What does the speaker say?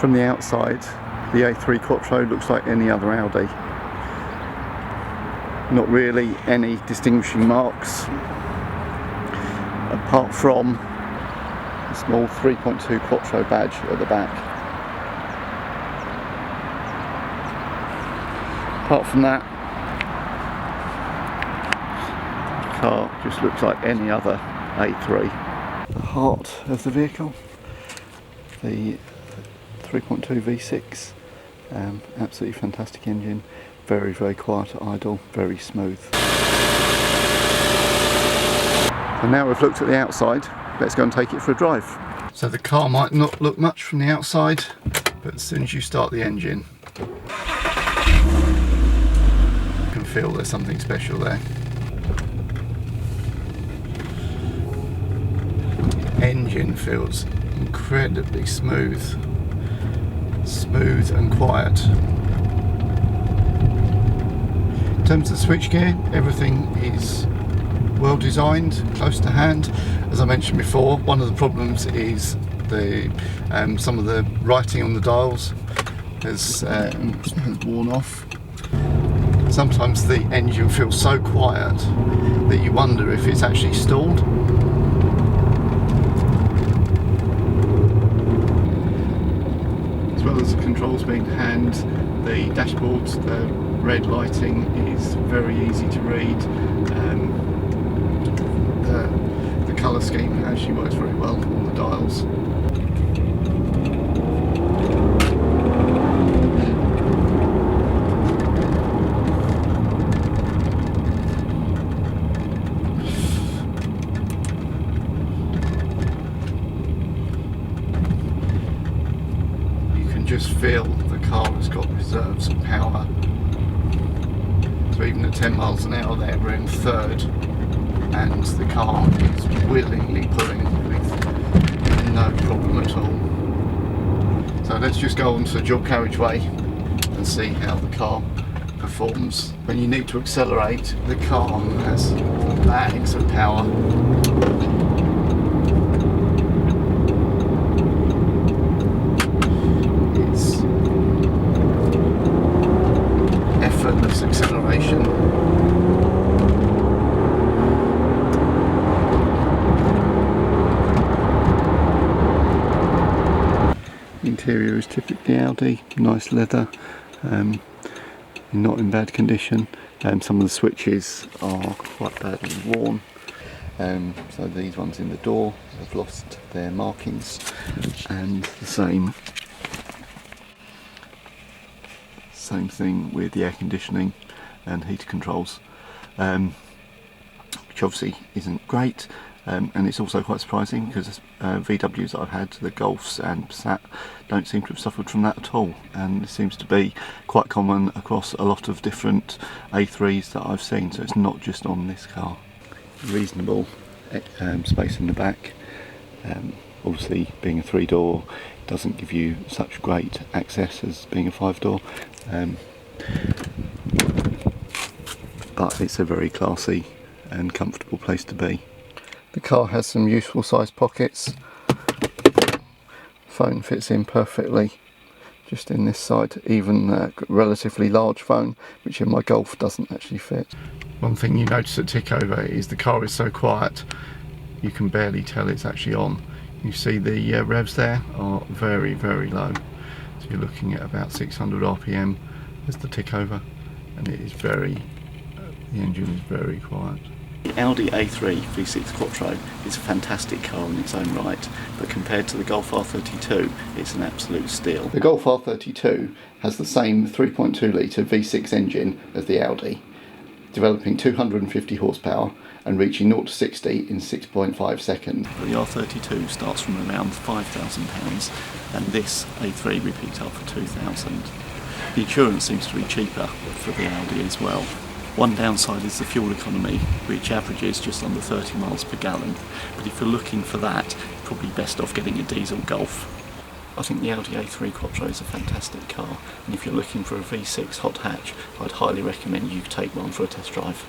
From the outside, the A3 Quattro looks like any other Audi. Not really any distinguishing marks, apart from a small 3.2 Quattro badge at the back. Apart from that, the car just looks like any other A3. The heart of the vehicle, the 3.2 V6, absolutely fantastic engine, very quiet at idle, very smooth. And now we've looked at the outside, let's go and take it for a drive. So the car might not look much from the outside, but as soon as you start the engine, you can feel there's something special there. The engine feels incredibly smooth and quiet. In terms of the switchgear, everything is well designed, close to hand. As I mentioned before, one of the problems is the some of the writing on the dials has worn off. Sometimes the engine feels so quiet that you wonder if it's actually stalled. As well as the controls being hand, the dashboard, the red lighting is very easy to read. The colour scheme actually works very well on the dials. Just feel the car has got reserves of power. So even at 10 miles an hour there, we're in third, and the car is willingly pulling with no problem at all. So let's just go onto the dual carriageway and see how the car performs. When you need to accelerate, the car has bags of power. Effortless acceleration. The interior is typically Audi, nice leather, not in bad condition. Some of the switches are quite badly worn. So these ones in the door have lost their markings, and the same thing with the air conditioning and heater controls, which obviously isn't great, and it's also quite surprising because VWs that I've had, the Golfs and Passat, don't seem to have suffered from that at all, and it seems to be quite common across a lot of different A3s that I've seen, so it's not just on this car. Reasonable space in the back. Obviously being a 3-door doesn't give you such great access as being a 5-door, but it's a very classy and comfortable place to be. The car has some useful sized pockets. Phone fits in perfectly just in this side, even a relatively large phone, which in my Golf doesn't actually fit. One thing you notice at tickover is the car is so quiet you can barely tell it's actually on. You see the revs there are very low, so you're looking at about 600 RPM as the tick over, and it is the engine is very quiet. The Audi A3 V6 Quattro is a fantastic car in its own right, but compared to the Golf R32, it's an absolute steal. The Golf R32 has the same 3.2 litre V6 engine as the Audi, developing 250 horsepower and reaching 0 to 60 in 6.5 seconds. The R32 starts from around £5,000, and this A3 we picked up for £2,000. The insurance seems to be cheaper for the Audi as well. One downside is the fuel economy, which averages just under 30 miles per gallon, but if you're looking for that, you're probably best off getting a diesel Golf. I think the Audi A3 Quattro is a fantastic car, and if you're looking for a V6 hot hatch, I'd highly recommend you take one for a test drive.